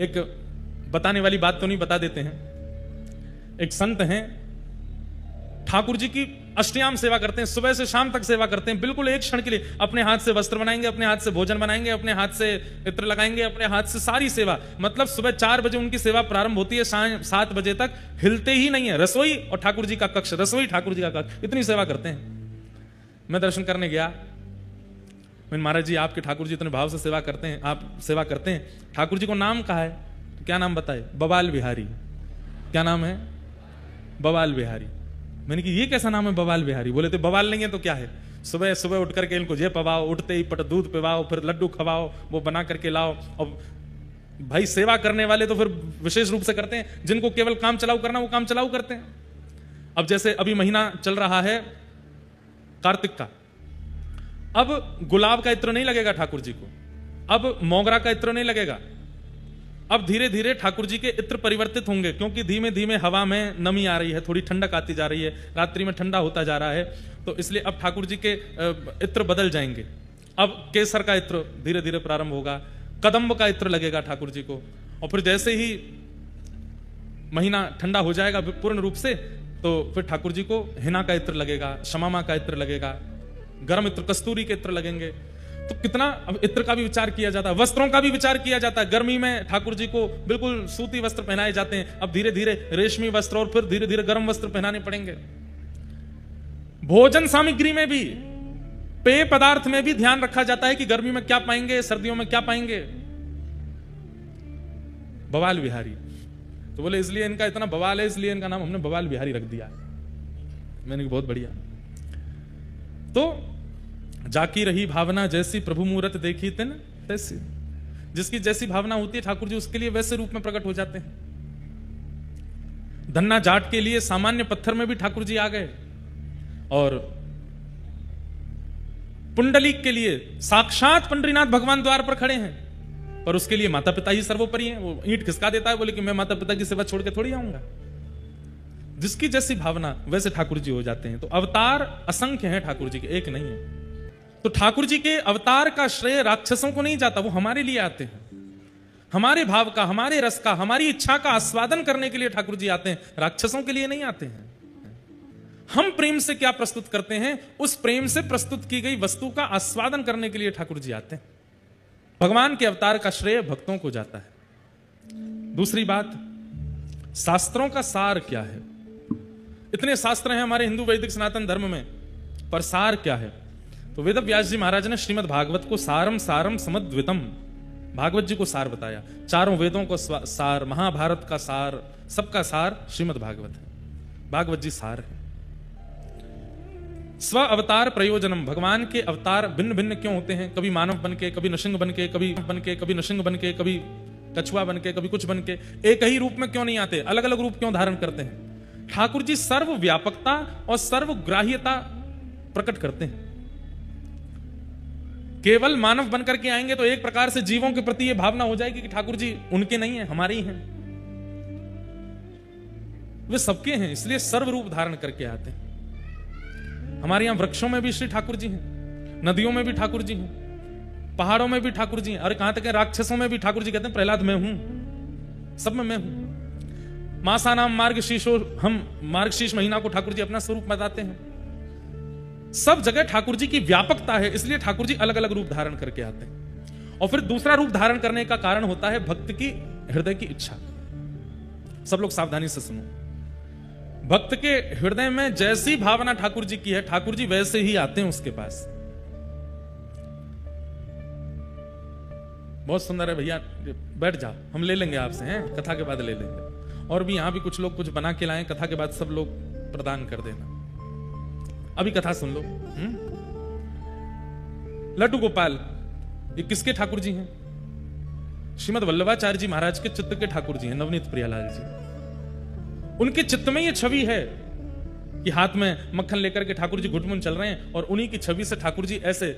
एक बताने वाली बात तो नहीं, बता देते हैं। एक संत हैं, ठाकुर जी की अष्टयाम सेवा करते हैं, सुबह से शाम तक सेवा करते हैं, बिल्कुल एक क्षण के लिए। अपने हाथ से वस्त्र बनाएंगे, अपने हाथ से भोजन बनाएंगे, अपने हाथ से इत्र लगाएंगे, अपने हाथ से सारी सेवा। मतलब सुबह 4 बजे उनकी सेवा प्रारंभ होती है, शाम 7 बजे तक हिलते ही नहीं है। रसोई और ठाकुर जी का कक्ष, रसोई ठाकुर जी का कक्ष, इतनी सेवा करते हैं। मैं दर्शन करने गया, मैंने महाराज जी आपके ठाकुर जी इतने भाव से सेवा करते हैं, आप सेवा करते हैं, ठाकुर जी को नाम कहा है? तो क्या नाम बताए? बवाल बिहारी। क्या नाम है? बवाल बिहारी। मैंने कि ये कैसा नाम है बवाल बिहारी? बोले थे बवाल नहीं है तो क्या है? सुबह सुबह उठ करके इनको जे पवाओ, उठते ही पट दूध पिवाओ, फिर लड्डू खवाओ, वो बना करके लाओ। और भाई सेवा करने वाले तो फिर विशेष रूप से करते हैं, जिनको केवल काम चलाऊ करना वो काम चलाऊ करते हैं। अब जैसे अभी महीना चल रहा है कार्तिक का, अब गुलाब का इत्र नहीं लगेगा ठाकुर जी को, अब मोगरा का इत्र नहीं लगेगा। अब धीरे धीरे ठाकुर जी के इत्र परिवर्तित होंगे, क्योंकि धीमे धीमे हवा में नमी आ रही है, थोड़ी ठंडक आती जा रही है, रात्रि में ठंडा होता जा रहा है, तो इसलिए अब ठाकुर जी के इत्र बदल जाएंगे। अब केसर का इत्र धीरे धीरे प्रारंभ होगा, कदम्ब का इत्र लगेगा ठाकुर जी को, और फिर जैसे ही महीना ठंडा हो जाएगा पूर्ण रूप से, तो फिर ठाकुर जी को हिना का इत्र लगेगा, शमामा का इत्र लगेगा, गर्म इत्र कस्तूरी के इत्र लगेंगे। तो कितना अब इत्र का भी विचार किया जाता है, वस्त्रों का भी विचार किया जाता है। गर्मी में ठाकुर जी को बिल्कुल सूती वस्त्र पहनाए जाते हैं, अब धीरे धीरे रेशमी वस्त्र और फिर धीरे धीरे गर्म वस्त्र पहनाने पड़ेंगे। भोजन सामग्री में भी, पेय पदार्थ में भी ध्यान रखा जाता है कि गर्मी में क्या पाएंगे, सर्दियों में क्या पाएंगे। बवाल बिहारी, तो बोले इसलिए इनका इतना बवाल है, इसलिए इनका नाम हमने बवाल बिहारी रख दिया। मैंने कहा बहुत बढ़िया। तो जाकी रही भावना जैसी, प्रभु मूरत देखी तिन तैसी। जिसकी जैसी भावना होती है ठाकुर जी उसके लिए वैसे रूप में प्रकट हो जाते हैं। धन्ना जाट के लिए सामान्य पत्थर में भी ठाकुर जी आ गए, और पुंडलीक के लिए साक्षात पंडरीनाथ भगवान द्वार पर खड़े हैं, पर उसके लिए माता पिता ही सर्वोपरि हैं। वो ईंट खिसका देता है, बोले कि मैं माता पिता की सेवा छोड़ के थोड़ी आऊंगा। जिसकी जैसी भावना वैसे ठाकुर जी हो जाते हैं। तो अवतार असंख्य हैं ठाकुर जी के, एक नहीं है। तो ठाकुर जी के अवतार का श्रेय राक्षसों को नहीं जाता, वो हमारे लिए आते हैं। हमारे भाव का, हमारे रस का, हमारी इच्छा का आस्वादन करने के लिए ठाकुर जी आते हैं, राक्षसों के लिए नहीं आते हैं। हम प्रेम से क्या प्रस्तुत करते हैं, उस प्रेम से प्रस्तुत की गई वस्तु का आस्वादन करने के लिए ठाकुर जी आते हैं। भगवान के अवतार का श्रेय भक्तों को जाता है। दूसरी बात, शास्त्रों का सार क्या है? इतने शास्त्र हैं हमारे हिंदू वैदिक सनातन धर्म में, पर सार क्या है? तो वेद व्यास जी महाराज ने श्रीमद् भागवत को सारम सारम समद्वितम, भागवत जी को सार बताया। चारों वेदों को सार, महाभारत का सार, सबका सार श्रीमद् भागवत है। भागवत जी सार है। स्व अवतार प्रयोजनम, भगवान के अवतार भिन्न भिन्न क्यों होते हैं? कभी मानव बनके, कभी नृसिंह बनके, कभी नृसिंह बनके, कभी कछुआ बनके, कभी कुछ बनके। एक ही रूप में क्यों नहीं आते? अलग अलग रूप क्यों धारण करते हैं? ठाकुर जी सर्व व्यापकता और सर्वग्राह्यता प्रकट करते हैं। केवल मानव बनकर के आएंगे तो एक प्रकार से जीवों के प्रति यह भावना हो जाएगी कि ठाकुर जी उनके नहीं है, हमारे ही हैं। वे सबके हैं, इसलिए सर्व रूप धारण करके आते हैं। हमारे यहां वृक्षों में भी श्री ठाकुर जी हैं, नदियों में भी ठाकुर जी हैं, पहाड़ों में भी ठाकुर जी हैं, और कहां तक है राक्षसों में भी ठाकुर जी कहते हैं प्रहलाद मैं हूं, सब में मैं हूं। मासा नाम मार्गशीर्षो, हम मार्गशीर्ष महीना को ठाकुर जी अपना स्वरूप बताते हैं। सब जगह ठाकुर जी की व्यापकता है, इसलिए ठाकुर जी अलग अलग रूप धारण करके आते हैं। और फिर दूसरा रूप धारण करने का कारण होता है भक्त की हृदय की इच्छा। सब लोग सावधानी से सुनो। भक्त के हृदय में जैसी भावना ठाकुर जी की है, ठाकुर जी वैसे ही आते हैं उसके पास। बहुत सुंदर है भैया, बैठ जाओ, हम ले लेंगे आपसे, हैं कथा के बाद ले लेंगे। और भी यहां भी कुछ लोग कुछ बना के लाएं, कथा के बाद सब लोग प्रदान कर देना। अभी कथा सुन लो। लड्डू गोपाल ये किसके ठाकुर जी हैं? श्रीमद् वल्लभाचार्य जी महाराज के चित्त के ठाकुर जी हैं, नवनीत प्रियालाल जी। उनके चित्त में ये छवि है कि हाथ में मक्खन लेकर के ठाकुर जी घुटमुन चल रहे हैं, और उन्हीं की छवि से ठाकुर जी ऐसे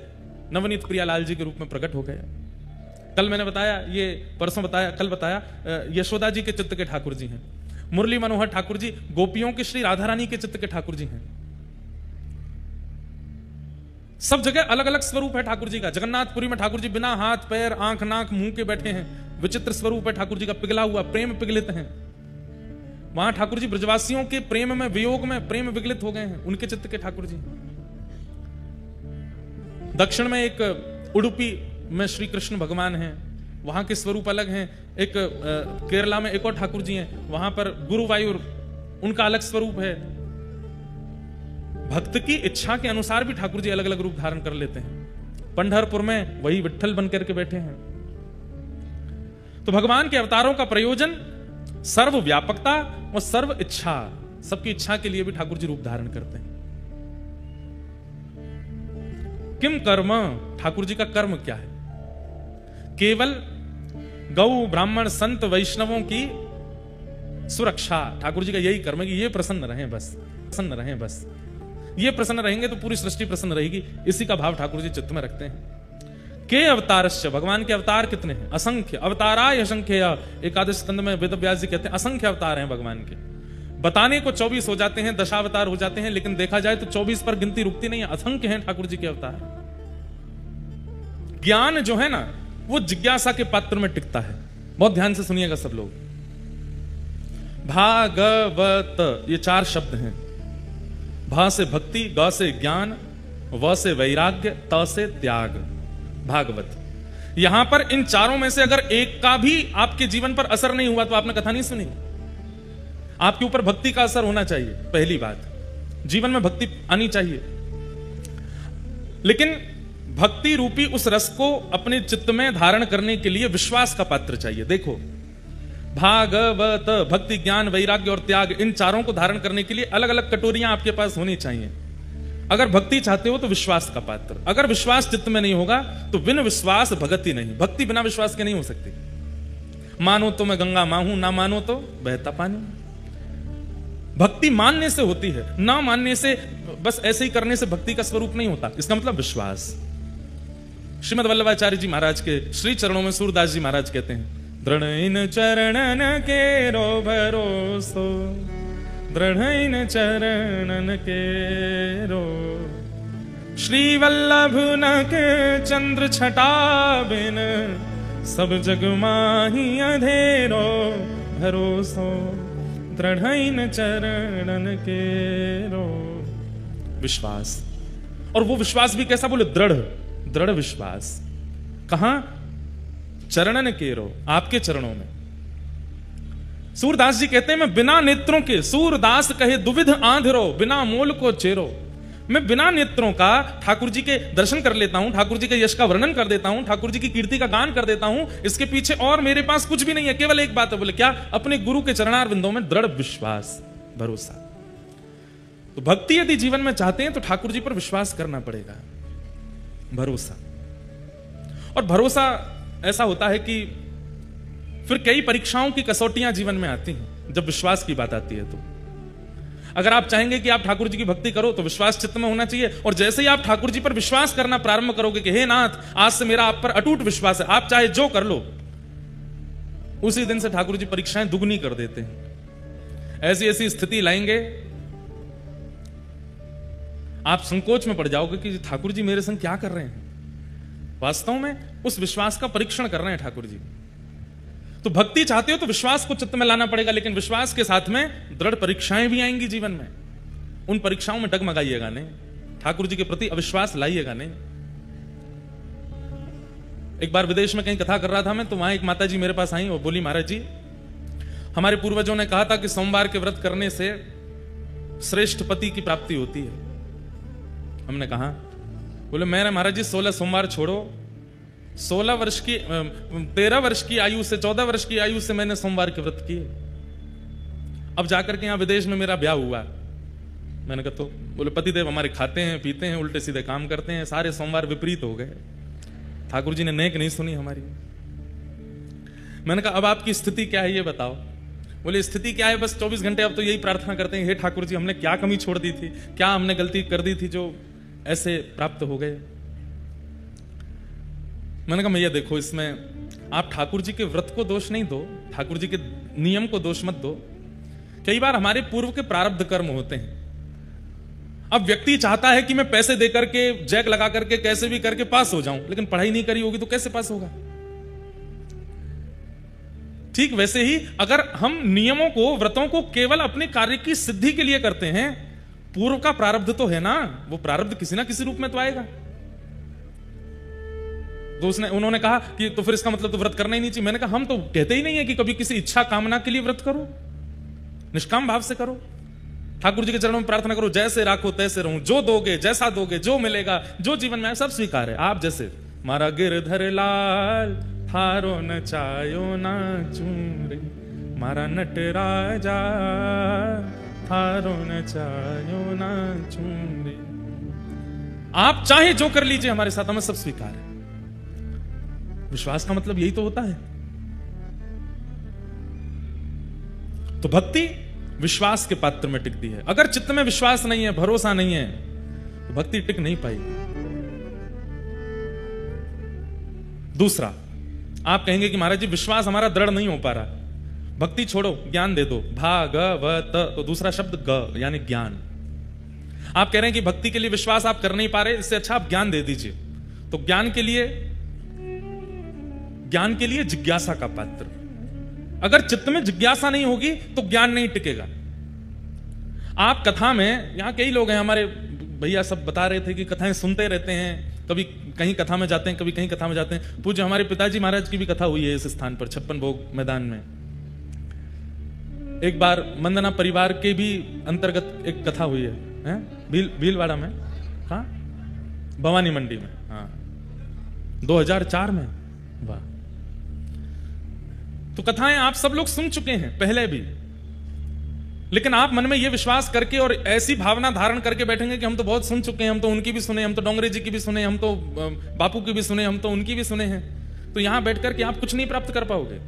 नवनीत प्रियालाल जी के रूप में प्रकट हो गए। कल मैंने बताया, ये परसों बताया, कल बताया, यशोदा जी के चित्त के ठाकुर जी हैं। मुरली मनोहर ठाकुर जी गोपियों के श्री राधा रानी के चित्त के ठाकुर जी हैं। सब जगह अलग अलग स्वरूप है ठाकुर जी का। जगन्नाथपुरी में ठाकुर जी बिना हाथ पैर आंख नाक मुंह के बैठे हैं, विचित्र स्वरूप है ठाकुर जी का, पिघला हुआ, प्रेम पिघलित हैं। वहां ठाकुर जी ब्रजवासियों के प्रेम में, वियोग में प्रेम विगलित हो गए हैं, उनके चित्त के ठाकुर जी। दक्षिण में एक उडुपी में श्री कृष्ण भगवान हैं, वहां के स्वरूप अलग हैं। एक केरला में एक और ठाकुर जी हैं, वहां पर गुरुवायूर, उनका अलग स्वरूप है। भक्त की इच्छा के अनुसार भी ठाकुर जी अलग अलग रूप धारण कर लेते हैं। पंढरपुर में वही विट्ठल बन करके बैठे हैं। तो भगवान के अवतारों का प्रयोजन सर्व व्यापकता और सर्व इच्छा, सबकी इच्छा के लिए भी ठाकुर जी रूप धारण करते हैं। किम कर्म, ठाकुर जी का कर्म क्या है? केवल गौ ब्राह्मण संत वैष्णवों की सुरक्षा। ठाकुर जी का यही कर्म है कि ये प्रसन्न रहें, बस प्रसन्न रहें, बस ये प्रसन्न रहेंगे तो पूरी सृष्टि प्रसन्न रहेगी। इसी का भाव ठाकुर जी चित्त में रखते हैं। के अवतारश्च, भगवान के अवतार कितने हैं? असंख्य। अवताराय असंख्य, एकादश स्कंद में वेद व्यास जी कहते हैं असंख्य अवतार हैं भगवान के। बताने को 24 हो जाते हैं, दशावतार हो जाते हैं, लेकिन देखा जाए तो 24 पर गिनती रुकती नहीं है। असंख्य हैं ठाकुर जी के अवतार। ज्ञान जो है ना, वो जिज्ञासा के पात्र में टिकता है। बहुत ध्यान से सुनिएगा सब लोग। भागवत, ये 4 शब्द हैं। भा से भक्ति, ग से ज्ञान, व से वैराग्य, त से त्याग। भागवत। यहां पर इन चारों में से अगर एक का भी आपके जीवन पर असर नहीं हुआ तो आपने कथा नहीं सुनी। आपके ऊपर भक्ति का असर होना चाहिए, पहली बात। जीवन में भक्ति आनी चाहिए, लेकिन भक्ति रूपी उस रस को अपने चित्त में धारण करने के लिए विश्वास का पात्र चाहिए। देखो, भागवत, भक्ति, ज्ञान, वैराग्य और त्याग, इन चारों को धारण करने के लिए अलग अलग कटोरियां आपके पास होनी चाहिए। अगर भक्ति चाहते हो तो विश्वास का पात्र। अगर विश्वास चित्त में नहीं होगा तो बिन विश्वास भक्ति नहीं। भक्ति बिना विश्वास के नहीं हो सकती। मानो तो मैं गंगा मां हूं, ना मानो तो बहता पानी। भक्ति मानने से होती है, ना मानने से, बस ऐसे ही करने से भक्ति का स्वरूप नहीं होता। इसका मतलब विश्वास। श्रीमद् वल्लभाचार्य जी महाराज के श्री चरणों में सूरदास जी महाराज कहते हैं, दृढ़ चरणन के रो भरोसो, दृढ़ चरणन के रो, श्री वल्लभ न के चंद्र छटा बिन, सब जग माही अंधेरो भरोसो, दृढ़ चरणन के रो। विश्वास, और वो विश्वास भी कैसा? बोले दृढ़, दृढ़ विश्वास। कहां? चरणन केरो, आपके चरणों में। सूरदास जी कहते हैं, मैं बिना नेत्रों के, सूरदास कहे दुविध आंधरो, बिना मोल को चेरो। मैं बिना नेत्रों का ठाकुर जी के दर्शन कर लेता हूं, ठाकुर जी के यश का वर्णन कर देता हूं, ठाकुर जी की कीर्ति का गान कर देता हूं। इसके पीछे और मेरे पास कुछ भी नहीं है, केवल एक बात है। बोले क्या? अपने गुरु के चरणार बिंदों में दृढ़ विश्वास, भरोसा। तो भक्ति यदि जीवन में चाहते हैं तो ठाकुर जी पर विश्वास करना पड़ेगा, भरोसा। और भरोसा ऐसा होता है कि फिर कई परीक्षाओं की कसौटियां जीवन में आती हैं जब विश्वास की बात आती है। तो अगर आप चाहेंगे कि आप ठाकुर जी की भक्ति करो तो विश्वास चित्त में होना चाहिए। और जैसे ही आप ठाकुर जी पर विश्वास करना प्रारंभ करोगे कि हे नाथ, आज से मेरा आप पर अटूट विश्वास है, आप चाहे जो कर लो, उसी दिन से ठाकुर जी परीक्षाएं दुगनी कर देते हैं। ऐसी ऐसी स्थिति लाएंगे, आप संकोच में पड़ जाओगे कि ठाकुर जी मेरे संग क्या कर रहे हैं। वास्तव में उस विश्वास का परीक्षण कर रहे हैं ठाकुर जी। तो भक्ति चाहते हो तो विश्वास को चित्त में लाना पड़ेगा, लेकिन विश्वास के साथ में दृढ़ परीक्षाएं भी आएंगी जीवन में। उन परीक्षाओं में डगमगाइएगा नहीं, ठाकुर जी के प्रति अविश्वास लाइएगा नहीं। एक बार विदेश में कहीं कथा कर रहा था मैं, तो वहां एक माता जी मेरे पास आई और बोली, महाराज जी, हमारे पूर्वजों ने कहा था कि सोमवार के व्रत करने से श्रेष्ठ पति की प्राप्ति होती है। हमने कहा, बोले मैंने महाराज जी 16 सोमवार छोड़ो, 16 वर्ष की 13 वर्ष की आयु से 14 वर्ष की आयु से मैंने सोमवार के व्रत किए। अब जाकर के यहां विदेश में मेरा ब्याह हुआ। मैंने कहा तो? बोले पतिदेव हमारे खाते हैं, पीते हैं, उल्टे सीधे काम करते हैं, सारे सोमवार विपरीत हो गए। ठाकुर जी ने नेक नहीं सुनी हमारी। मैंने कहा अब आपकी स्थिति क्या है ये बताओ। बोले स्थिति क्या है, बस 24 घंटे अब तो यही प्रार्थना करते हैं, हे ठाकुर जी हमने क्या कमी छोड़ दी थी, क्या हमने गलती कर दी थी जो ऐसे प्राप्त हो गए। मैंने कहा भैया देखो, इसमें आप ठाकुर जी के व्रत को दोष नहीं दो, ठाकुर जी के नियम को दोष मत दो। कई बार हमारे पूर्व के प्रारब्ध कर्म होते हैं। अब व्यक्ति चाहता है कि मैं पैसे दे करके, जैक लगा करके, कैसे भी करके पास हो जाऊं, लेकिन पढ़ाई नहीं करी होगी तो कैसे पास होगा। ठीक वैसे ही अगर हम नियमों को, व्रतों को केवल अपने कार्य की सिद्धि के लिए करते हैं, पूर्व का प्रारब्ध तो है ना, वो प्रारब्ध किसी ना किसी रूप में तो आएगा। तो उन्होंने कहा कि तो फिर इसका मतलब तो व्रत करना ही नहीं चाहिए। मैंने कहा हम तो कहते ही नहीं है कि कभी किसी इच्छा कामना के लिए व्रत करो, निष्काम भाव से करो। ठाकुर जी के चरणों में प्रार्थना करो, जैसे राखो तैसे रहूं, जो दोगे जैसा दोगे, जो मिलेगा, जो जीवन में सब स्वीकार है। आप जैसे मारा गिरधर लाल थारो न चायो ना चूरे, मारा नटराजा थारो न चायो ना चूरे। आप चाहे जो कर लीजिए हमारे साथ, हमें सब स्वीकार है। विश्वास का मतलब यही तो होता है। तो भक्ति विश्वास के पात्र में टिकती है। अगर चित्त में विश्वास नहीं है, भरोसा नहीं है, तो भक्ति टिक नहीं पाएगी। दूसरा, आप कहेंगे कि महाराज जी विश्वास हमारा दृढ़ नहीं हो पा रहा, भक्ति छोड़ो, ज्ञान दे दो। भागवत, तो दूसरा शब्द ग यानी ज्ञान। आप कह रहे हैं कि भक्ति के लिए विश्वास आप कर नहीं पा रहे, इससे अच्छा आप ज्ञान दे दीजिए। तो ज्ञान के लिए जिज्ञासा का पात्र। अगर चित्त में जिज्ञासा नहीं होगी तो ज्ञान नहीं टिकेगा। आप कथा में, यहां कई लोग हैं हमारे भैया, सब बता रहे थे कि कथाएं सुनते रहते हैं, कभी कहीं कथा में जाते हैं, कभी कहीं कथा में जाते हैं। पूज्य हमारे पिताजी महाराज की भी कथा हुई है इस स्थान पर, 56 भोग मैदान में। एक बार मंदना परिवार के भी अंतर्गत एक कथा हुई है, भीलवाड़ा में, हाँ भवानी मंडी में, हाँ 2004 में। वाह। तो कथाएं आप सब लोग सुन चुके हैं पहले भी, लेकिन आप मन में यह विश्वास करके और ऐसी भावना धारण करके बैठेंगे कि हम तो बहुत सुन चुके हैं, हम तो उनकी भी सुने, हम तो डोंगरे जी की भी सुने, हम तो बापू की भी सुने, हम तो उनकी भी सुने हैं। तो यहां बैठकर के आप कुछ नहीं प्राप्त कर पाओगे।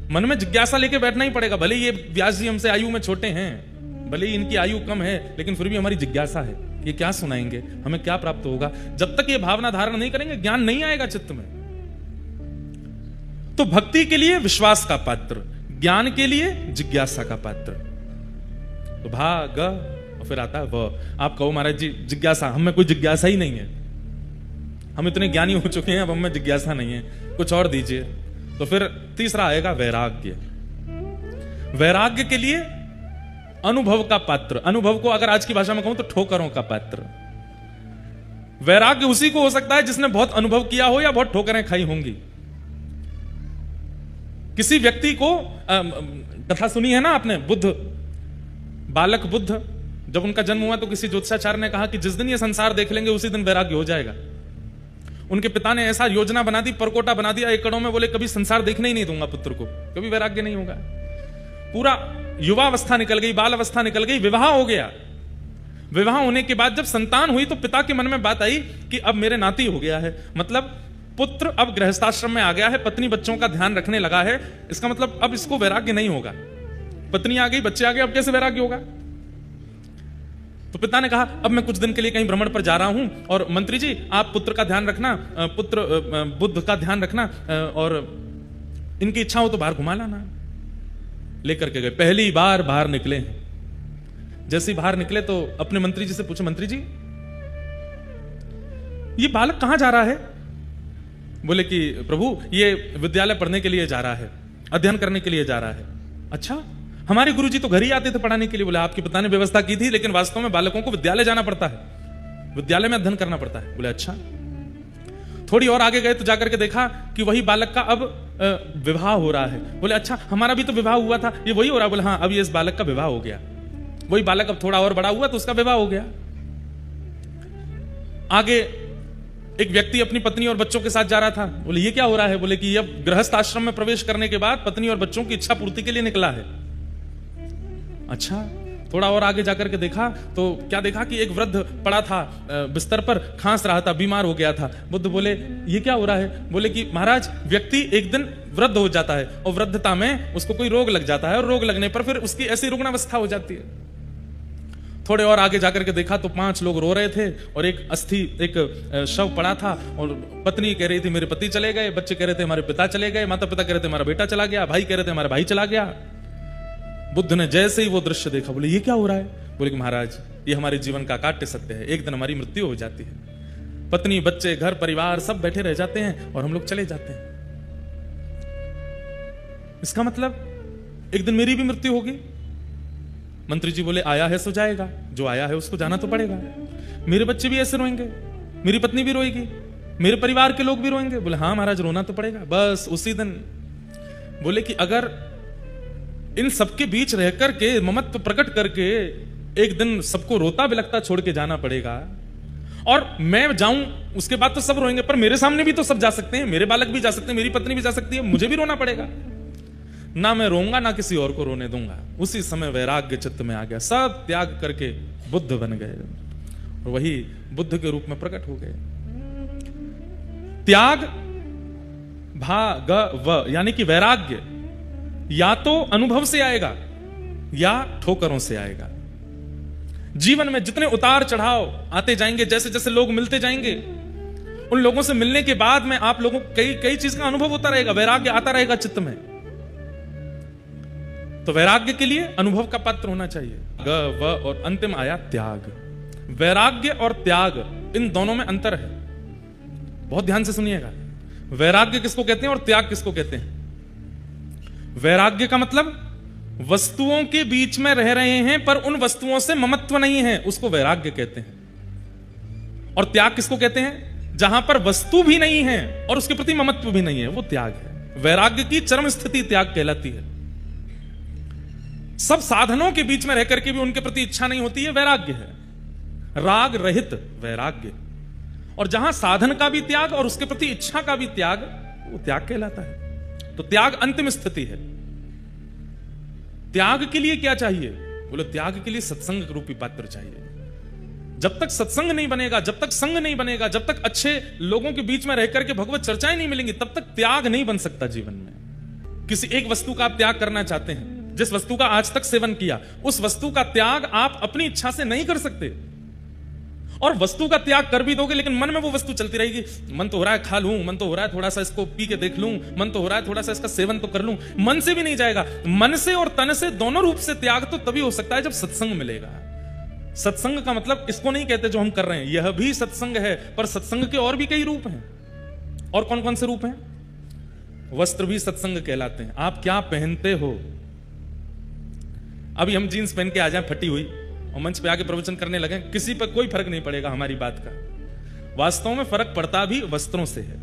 मन में जिज्ञासा लेके बैठना ही पड़ेगा। भले ये व्यास जी हमसे आयु में छोटे हैं, भले ही इनकी आयु कम है, लेकिन फिर भी हमारी जिज्ञासा है, ये क्या सुनाएंगे, हमें क्या प्राप्त होगा। जब तक ये भावना धारण नहीं करेंगे, ज्ञान नहीं आएगा चित्त में। तो भक्ति के लिए विश्वास का पात्र, ज्ञान के लिए जिज्ञासा का पात्र। तो भाग और फिर आता है व। आप कहो महाराज जी जिज्ञासा, हमें कोई जिज्ञासा ही नहीं है, हम इतने ज्ञानी हो चुके हैं, अब हमें जिज्ञासा नहीं है, कुछ और दीजिए। तो फिर तीसरा आएगा वैराग्य। वैराग्य के लिए अनुभव का पात्र। अनुभव को अगर आज की भाषा में कहूं तो ठोकरों का पात्र। वैराग्य उसी को हो सकता है जिसने बहुत अनुभव किया हो या बहुत ठोकरें खाई होंगी। किसी व्यक्ति को कथा सुनी है ना आपने, बुद्ध, बालक बुद्ध, जब उनका जन्म हुआ तो किसी ज्योतिषाचार्य ने कहा कि जिस दिन ये संसार देख लेंगे उसी दिन वैराग्य हो जाएगा। उनके पिता ने ऐसा योजना बना दी, परकोटा बना दिया एकड़ों में, बोले कभी संसार देखने ही नहीं दूंगा पुत्र को, कभी वैराग्य नहीं होगा। पूरा युवा अवस्था निकल गई, बाल अवस्था निकल गई, विवाह हो गया। विवाह होने के बाद जब संतान हुई तो पिता के मन में बात आई कि अब मेरे नाती हो गया है, मतलब पुत्र अब गृहस्थाश्रम में आ गया है, पत्नी बच्चों का ध्यान रखने लगा है, इसका मतलब अब इसको वैराग्य नहीं होगा। पत्नी आ गई, बच्चे आ गए, अब कैसे वैराग्य होगा। तो पिता ने कहा अब मैं कुछ दिन के लिए कहीं भ्रमण पर जा रहा हूं, और मंत्री जी आप पुत्र का ध्यान रखना, पुत्र बुद्ध का ध्यान रखना, और इनकी इच्छा हो तो बाहर घुमा लाना। लेकर के गए, पहली बार बाहर निकले। जैसे ही बाहर निकले तो अपने मंत्री जी से पूछे, मंत्री जी ये बालक कहां जा रहा है। बोले कि प्रभु ये विद्यालय पढ़ने के लिए जा रहा है, अध्ययन करने के लिए जा रहा है। अच्छा, हमारे गुरुजी तो घर ही आते थे पढ़ाने के लिए। बोले आपके पिता ने व्यवस्था की थी, लेकिन वास्तव में बालकों को विद्यालय जाना पड़ता है, विद्यालय में अध्ययन करना पड़ता है। बोले अच्छा। थोड़ी और आगे गए तो जाकर के देखा कि वही बालक का अब विवाह हो रहा है। बोले अच्छा, हमारा भी तो विवाह हुआ था, ये वही हो रहा है। बोले हाँ, अब ये इस बालक का विवाह हो गया। वही बालक अब थोड़ा और बड़ा हुआ तो उसका विवाह हो गया। आगे एक व्यक्ति अपनी पत्नी और बच्चों के साथ जा रहा था। बोले ये क्या हो रहा है। बोले कि अब गृहस्थ आश्रम में प्रवेश करने के बाद पत्नी और बच्चों की इच्छा पूर्ति के लिए निकला है। अच्छा, थोड़ा और आगे जाकर के देखा तो क्या देखा कि एक वृद्ध पड़ा था बिस्तर पर, खांस रहा था, बीमार हो गया था। बुद्ध बोले ये क्या हो रहा है। बोले कि महाराज व्यक्ति एक दिन वृद्ध हो जाता है और वृद्धता में उसको कोई रोग लग जाता है, और रोग लगने पर फिर उसकी ऐसी रुग्णावस्था हो जाती है। थोड़े और आगे जाकर के देखा तो 5 लोग रो रहे थे, और एक अस्थि, एक शव पड़ा था, और पत्नी कह रही थी मेरे पति चले गए, बच्चे कह रहे थे हमारे पिता चले गए, माता पिता कह रहे थे हमारा बेटा चला गया, भाई कह रहे थे हमारा भाई चला गया। बुद्ध ने जैसे ही वो दृश्य देखा, बोले ये क्या हो रहा है। बोले कि महाराज ये हमारे जीवन का काट्य सत्य है, एक दिन हमारी मृत्यु हो जाती है, पत्नी बच्चे घर परिवार सब बैठे रह जाते हैं और हम लोग चले जाते हैं। इसका मतलब एक दिन मेरी भी मृत्यु होगी। मंत्री जी बोले आया है सो जाएगा, जो आया है उसको जाना तो पड़ेगा। मेरे बच्चे भी ऐसे रोएंगे, मेरी पत्नी भी रोएगी, मेरे परिवार के लोग भी रोएंगे। बोले हाँ महाराज रोना तो पड़ेगा। बस उसी दिन बोले कि अगर इन सबके बीच रह करके ममत्व प्रकट करके एक दिन सबको रोता बिलखता छोड़ के जाना पड़ेगा और मैं जाऊं, उसके बाद तो सब रोएंगे, पर मेरे सामने भी तो सब जा सकते हैं, मेरे बालक भी जा सकते हैं, मेरी पत्नी भी जा सकती है, मुझे भी रोना पड़ेगा। ना मैं रोऊंगा ना किसी और को रोने दूंगा। उसी समय वैराग्य चित्त में आ गया, सब त्याग करके बुद्ध बन गए और वही बुद्ध के रूप में प्रकट हो गए। त्याग व यानी कि वैराग्य या तो अनुभव से आएगा या ठोकरों से आएगा। जीवन में जितने उतार चढ़ाव आते जाएंगे, जैसे जैसे लोग मिलते जाएंगे, उन लोगों से मिलने के बाद में आप लोगों को कई चीज का अनुभव होता रहेगा, वैराग्य आता रहेगा चित्त में। तो वैराग्य के लिए अनुभव का पात्र होना चाहिए। ग व और अंतिम आया त्याग। वैराग्य और त्याग इन दोनों में अंतर है, बहुत ध्यान से सुनिएगा। वैराग्य किसको कहते हैं और त्याग किसको कहते हैं? वैराग्य का मतलब वस्तुओं के बीच में रह रहे हैं पर उन वस्तुओं से ममत्व नहीं है, उसको वैराग्य कहते हैं। और त्याग किसको कहते हैं? जहां पर वस्तु भी नहीं है और उसके प्रति ममत्व भी नहीं है, वो त्याग है। वैराग्य की चरम स्थिति त्याग कहलाती है। सब साधनों के बीच में रह करके भी उनके प्रति इच्छा नहीं होती है, वैराग्य है। राग रहित वैराग्य। और जहां साधन का भी त्याग और उसके प्रति इच्छा का भी त्याग, वो त्याग कहलाता है। तो त्याग अंतिम स्थिति है। त्याग के लिए क्या चाहिए? बोलो त्याग के लिए सत्संग रूपी पात्र चाहिए। जब तक सत्संग नहीं बनेगा, जब तक संग नहीं बनेगा, जब तक अच्छे लोगों के बीच में रह करके भगवत चर्चाएं नहीं मिलेंगी, तब तक त्याग नहीं बन सकता जीवन में। किसी एक वस्तु का आप त्याग करना चाहते हैं, जिस वस्तु का आज तक सेवन किया, उस वस्तु का त्याग आप अपनी इच्छा से नहीं कर सकते। और वस्तु का त्याग कर भी दोगे लेकिन मन में वो वस्तु चलती रहेगी। मन तो हो रहा है खा लूं, मन तो हो रहा है थोड़ा सा इसको पी के देख लूं, मन तो हो रहा है थोड़ा सा इसका सेवन तो कर लूं। मन से भी नहीं जाएगा। मन से और तन से दोनों रूप से त्याग तो तभी हो सकता है जब सत्संग मिलेगा। सत्संग का मतलब इसको नहीं कहते जो हम कर रहे हैं, यह भी सत्संग है, पर सत्संग के और भी कई रूप हैं। और कौन कौन से रूप हैं? वस्त्र भी सत्संग कहलाते हैं। आप क्या पहनते हो? अभी हम जीन्स पहन के आ जाएं फटी हुई और मंच पे आके प्रवचन करने लगे, किसी पर कोई फर्क नहीं पड़ेगा हमारी बात का। वास्तव में फर्क पड़ता भी वस्त्रों से है।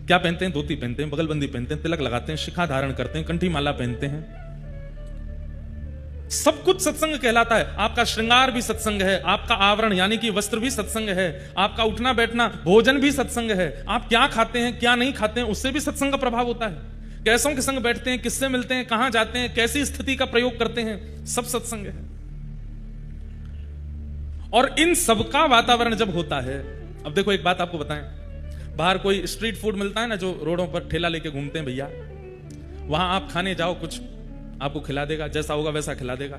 क्या पहनते हैं? धोती पहनते हैं, बगलबंदी पहनते हैं, तिलक लगाते हैं, शिखा धारण करते हैं, कंठी माला पहनते हैं। सब कुछ सत्संग कहलाता है। आपका श्रृंगार भी सत्संग है, आपका आवरण यानी कि वस्त्र भी सत्संग है, आपका उठना बैठना भोजन भी सत्संग है, आप क्या खाते हैं क्या नहीं खाते हैं उससे भी सत्संग का प्रभाव होता है। कैसों के संग बैठते हैं, किससे मिलते हैं, कहां जाते हैं, कैसी स्थिति का प्रयोग करते हैं, सब सत्संग है। और इन सबका वातावरण जब होता है, अब देखो एक बात आपको बताएं, बाहर कोई स्ट्रीट फूड मिलता है ना, जो रोडों पर ठेला लेके घूमते हैं भैया, वहां आप खाने जाओ, कुछ आपको खिला देगा, जैसा होगा वैसा खिला देगा।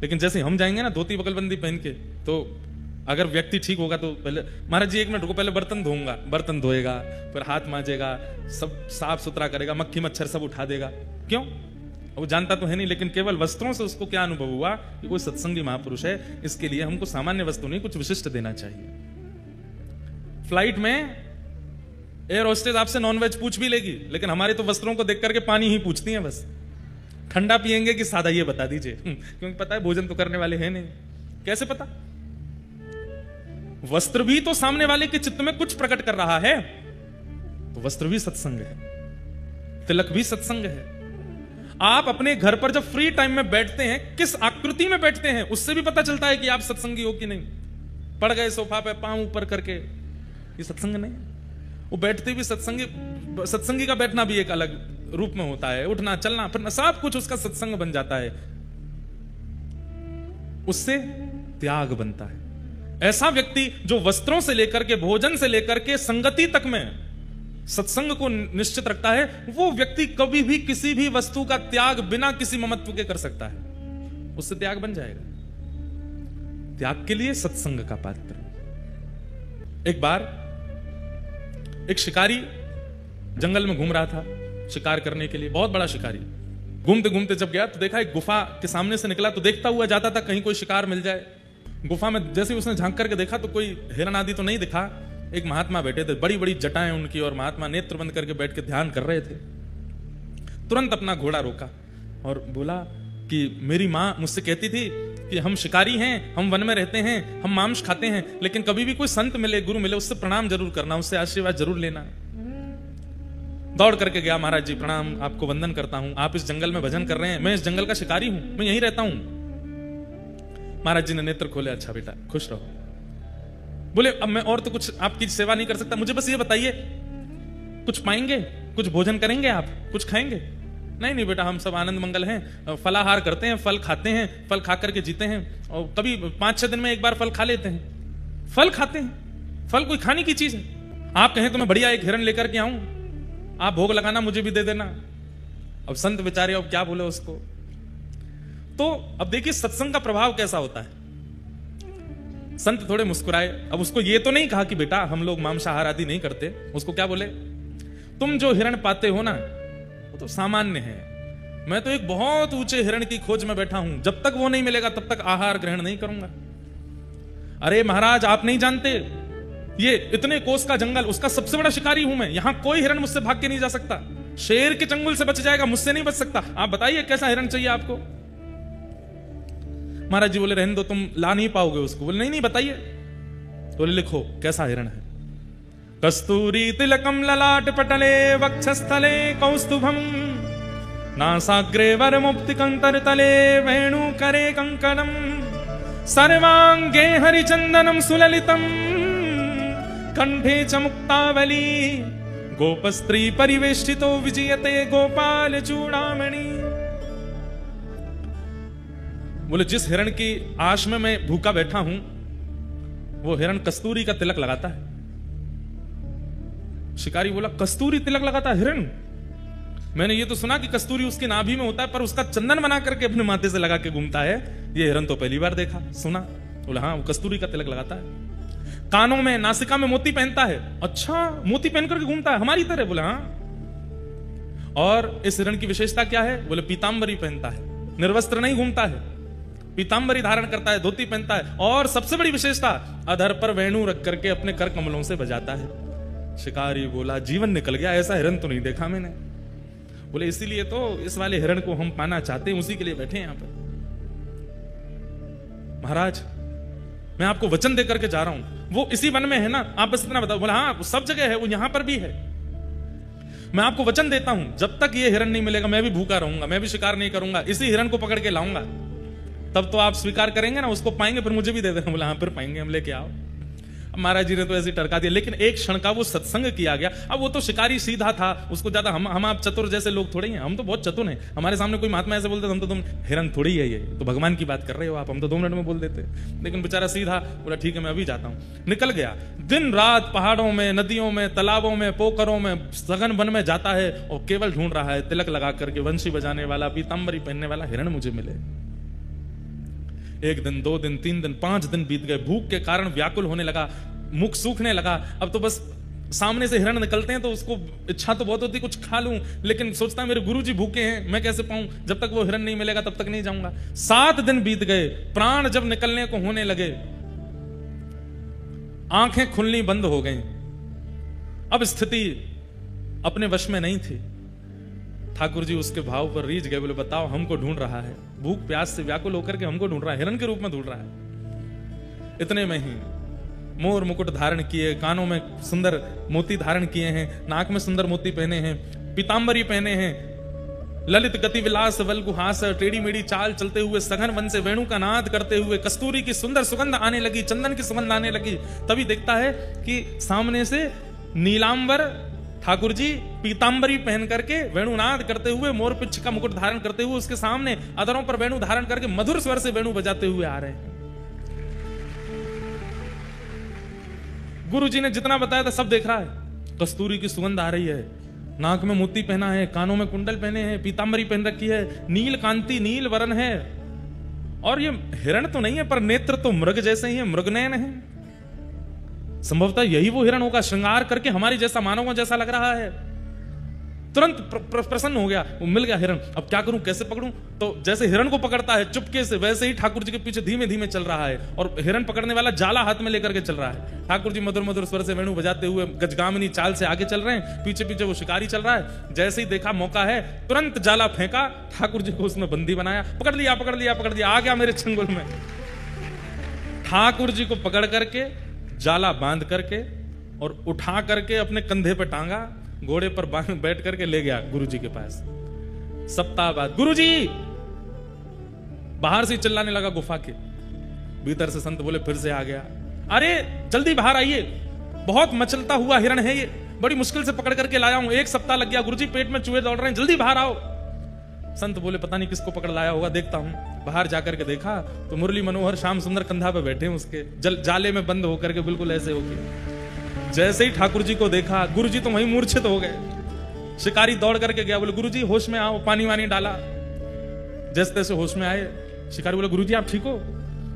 लेकिन जैसे हम जाएंगे ना धोती बगलबंदी पहन के, तो अगर व्यक्ति ठीक होगा तो पहले महाराज जी 1 मिनट रुको, पहले बर्तन धोऊंगा, बर्तन धोएगा, फिर हाथ मांजेगा, सब साफ सुथरा करेगा, मक्खी मच्छर सब उठा देगा। क्यों? वो जानता तो है नहीं, लेकिन केवल वस्त्रों से उसको क्या अनुभव हुआ कि कोई सत्संगी महापुरुष है, इसके लिए हमको सामान्य वस्तु नहीं कुछ विशिष्ट देना चाहिए। फ्लाइट में एयर होस्टेस आपसे नॉनवेज पूछ भी लेगी, लेकिन हमारे तो वस्त्रों को देख करके पानी ही पूछती हैं बस। ठंडा पिएंगे कि सादा, ये बता दीजिए, क्योंकि पता है भोजन तो करने वाले हैं नहीं। कैसे पता? वस्त्र भी तो सामने वाले के चित्त में कुछ प्रकट कर रहा है, तो वस्त्र भी सत्संग है, तिलक भी सत्संग है। आप अपने घर पर जब फ्री टाइम में बैठते हैं, किस आकृति में बैठते हैं, उससे भी पता चलता है कि आप सत्संगी हो कि नहीं। पड़ गए सोफा पे पांव ऊपर करके, ये सत्संग नहीं। वो बैठते भी सत्संगी का बैठना भी एक अलग रूप में होता है, उठना चलना फिरना सब कुछ उसका सत्संग बन जाता है। उससे त्याग बनता है। ऐसा व्यक्ति जो वस्त्रों से लेकर के भोजन से लेकर के संगति तक में सत्संग को निश्चित रखता है, वो व्यक्ति कभी भी किसी भी वस्तु का त्याग बिना किसी ममत्व के कर सकता है, उससे त्याग बन जाएगा। त्याग के लिए सत्संग का पात्र। एक बार एक शिकारी जंगल में घूम रहा था शिकार करने के लिए, बहुत बड़ा शिकारी। घूमते घूमते जब गया तो देखा एक गुफा के सामने से निकला, तो देखता हुआ जाता था कहीं कोई शिकार मिल जाए। गुफा में जैसे ही उसने झांक करके देखा तो कोई हिरण आदि तो नहीं दिखा। एक महात्मा बैठे थे, बड़ी बड़ी जटाएं उनकी, और महात्मा नेत्र बंद करके बैठ के ध्यान कर रहे थे। तुरंत अपना घोड़ा रोका और बोला कि मेरी माँ मुझसे कहती थी कि हम शिकारी हैं, हम वन में रहते हैं, हम मांस खाते हैं, लेकिन कभी भी कोई संत मिले, गुरु मिले, उससे प्रणाम जरूर करना, उससे आशीर्वाद जरूर लेना। दौड़ करके गया, महाराज जी प्रणाम, आपको वंदन करता हूं, आप इस जंगल में भजन कर रहे हैं, मैं इस जंगल का शिकारी हूं, मैं यहीं रहता हूं। महाराज जी ने नेत्र खोले, अच्छा बेटा खुश रहो। बोले अब मैं और तो कुछ आपकी सेवा नहीं कर सकता, मुझे बस ये बताइए कुछ पाएंगे, कुछ भोजन करेंगे, आप कुछ खाएंगे? नहीं नहीं बेटा, हम सब आनंद मंगल हैं, फलाहार करते हैं, फल खाते हैं, फल खा करके जीते हैं, और कभी 5-6 दिन में एक बार फल खा लेते हैं, फल खाते हैं, फल कोई खाने की चीज है। आप कहें तो मैं बढ़िया एक हिरण लेकर के आऊं, आप भोग लगाना, मुझे भी दे देना। अब संत बेचारे अब क्या बोले उसको। तो अब देखिए सत्संग का प्रभाव कैसा होता है। संत थोड़े मुस्कुराए, अब उसको ये तो नहीं कहा कि बेटा हम लोग मांसाहार आदि नहीं करते, उसको क्या बोले, तुम जो हिरण पाते हो ना वो तो सामान्य है, मैं तो एक बहुत ऊंचे हिरण की खोज में बैठा हूं, जब तक वो नहीं मिलेगा तब तक आहार ग्रहण नहीं करूंगा। अरे महाराज आप नहीं जानते, ये इतने कोस का जंगल, उसका सबसे बड़ा शिकारी हूं मैं, यहां कोई हिरण मुझसे भाग के नहीं जा सकता, शेर के चंगुल से बच जाएगा, मुझसे नहीं बच सकता। आप बताइए कैसा हिरण चाहिए आपको? महाराज जी बोले रहने दो, तुम ला नहीं पाओगे उसको। बोले नहीं नहीं बताइए। बोले लिखो कैसा हिरण है। कस्तूरी तिलकम ललाट पटले वक्षस्थले कौस्तुभम नासाग्रे वर मुक्ति कंकर तले वेणु करे कंकणम सर्वांगे हरिचंदनम सुललितम कंठे च मुक्तावली गोपस्त्री परिवेष्टितो विजयते गोपाल चूड़ामणि। बोले जिस हिरण की आश में मैं भूखा बैठा हूं वो हिरण कस्तूरी का तिलक लगाता है। शिकारी बोला कस्तूरी तिलक लगाता है हिरण? मैंने ये तो सुना कि कस्तूरी उसकी नाभि में होता है, पर उसका चंदन बना करके अपने माथे से लगा के घूमता है, ये हिरण तो पहली बार देखा सुना। बोला हाँ वो कस्तूरी का तिलक लगाता है। कानों में नासिका में मोती पहनता है। अच्छा मोती पहन करके घूमता है हमारी तरह? बोला हाँ। और इस हिरण की विशेषता क्या है? बोले पीतांबरी पहनता है, निर्वस्त्र नहीं घूमता है, पीतांबरी धारण करता है, धोती पहनता है, और सबसे बड़ी विशेषता अधर पर वेणु रख करके अपने कर कमलों से बजाता है। शिकारी बोला जीवन निकल गया, ऐसा हिरण तो नहीं देखा मैंने। बोले इसीलिए तो इस वाले हिरण को हम पाना चाहते हैं, उसी के लिए बैठे हैं यहां पर। महाराज मैं आपको वचन देकर के जा रहा हूं, वो इसी वन में है ना, आप बस इतना बताओ। बोला हाँ सब जगह है, वो यहां पर भी है। मैं आपको वचन देता हूं जब तक ये हिरण नहीं मिलेगा मैं भी भूखा रहूंगा, मैं भी शिकार नहीं करूंगा, इसी हिरण को पकड़ के लाऊंगा, तब तो आप स्वीकार करेंगे ना, उसको पाएंगे फिर मुझे भी दे देना। बोला हाँ फिर पाएंगे, हम लेके आओ। महाराज जी ने तो ऐसे टरका दिया, लेकिन एक क्षण का वो सत्संग किया गया। अब वो तो शिकारी सीधा था, उसको ज्यादा हम आप चतुर जैसे लोग थोड़े हैं, हम तो बहुत चतुर हैं। हमारे सामने कोई महात्मा ऐसे बोलते हम तो तुम हिरण थोड़ी है, ये तो भगवान की बात कर रहे हो आप, हम तो 2 मिनट में बोल देते। लेकिन बेचारा सीधा बोला ठीक है मैं अभी जाता हूँ। निकल गया, दिन रात पहाड़ों में, नदियों में, तालाबों में, पोखरों में, सघन वन में जाता है और केवल ढूंढ रहा है तिलक लगा करके वंशी बजाने वाला, पीतांबरी पहनने वाला हिरण मुझे मिले। 1 दिन 2 दिन 3 दिन 5 दिन बीत गए। भूख के कारण व्याकुल होने लगा, मुख सूखने लगा। अब तो बस सामने से हिरण निकलते हैं तो उसको इच्छा तो बहुत होती कुछ खा लूं, लेकिन सोचता है मेरे गुरुजी भूखे हैं, मैं कैसे पाऊं, जब तक वो हिरण नहीं मिलेगा तब तक नहीं जाऊंगा। 7 दिन बीत गए, प्राण जब निकलने को होने लगे, आंखें खुलनी बंद हो गई। अब स्थिति अपने वश में नहीं थी। ठाकुर जी उसके भाव पर रीझ गए, बोले बताओ हमको ढूंढ रहा है, भूख प्यास से व्याकुल होकर के हमको ढूंढ रहा है, हिरण के रूप में ढूंढ रहा है। इतने में ही मोर मुकुट धारण किए, कानों में सुंदर मोती धारण किए हैं, नाक में सुंदर मोती पहने हैं, पीतांबरी पहने हैं, ललित गति विलास वल्गुहास टेढ़ी मेढ़ी चाल चलते हुए सघन वन से वेणु का नाद करते हुए कस्तूरी की सुंदर सुगंध आने लगी, चंदन की सुगंध आने लगी। तभी देखता है कि सामने से नीलांबर ठाकुर जी पीतांबरी पहन करके वेणुनाद करते हुए, मोर पिच्छ का मुकुट धारण करते हुए उसके सामने अधरों पर वेणु धारण करके मधुर स्वर से वेणु बजाते हुए आ रहे हैं। गुरु जी ने जितना बताया था सब देख रहा है। कस्तूरी की सुगंध आ रही है, नाक में मोती पहना है, कानों में कुंडल पहने हैं, पीतांबरी पहन रखी है, नील कांति नील वरण है, और ये हिरण तो नहीं है पर नेत्र तो मृग जैसे ही है, मृगनयन है। संभवतः यही वो हिरण होगा, श्रृंगार करके हमारी जैसा, मानवों जैसा लग रहा है। तुरंत प्रसन्न हो गया, वो मिल गया हिरण। अब क्या करूं, कैसे पकड़ूं? तो जैसे हिरण को पकड़ता है चुपके से, वैसे ही ठाकुर जी के पीछे धीमे धीमे चल रहा है और हिरण पकड़ने वाला जाला हाथ में लेकर के चल रहा है। ठाकुर जी मधुर मधुर स्वर से वेणु बजाते हुए गजगामिनी चाल से आगे चल रहे हैं, पीछे पीछे वो शिकारी चल रहा है। जैसे ही देखा मौका है, तुरंत जाला फेंका, ठाकुर जी को उसने बंदी बनाया। पकड़ लिया पकड़ लिया पकड़ लिया, आ गया मेरे चंगुल में। ठाकुर जी को पकड़ करके जाला बांध करके और उठा करके अपने कंधे पे टांगा, घोड़े पर बैठ करके ले गया गुरु जी के पास। सप्ताह बाद गुरु जी बाहर से चिल्लाने लगा गुफा के भीतर से। संत बोले फिर से आ गया, अरे जल्दी बाहर आइए, बहुत मचलता हुआ हिरण है ये, बड़ी मुश्किल से पकड़ करके लाया हूं, 1 सप्ताह लग गया गुरु जी, पेट में चूहे दौड़ रहे हैं, जल्दी बाहर आओ। संत बोले पता नहीं किसको पकड़ लाया होगा, देखता हूं। बाहर जाकर के देखा तो मुरली मनोहर श्याम सुंदर कंधा पे बैठे हैं उसके, जाले में बंद होकर के, बिल्कुल ऐसे होके। जैसे ही ठाकुर जी को देखा, गुरु जी तो वहीं मूर्छित हो गए। शिकारी दौड़ करके गया, बोले गुरु जी होश में आओ, पानी वानी डाला। जैसे तैसे होश में आए। शिकारी बोले गुरु जी आप ठीक हो?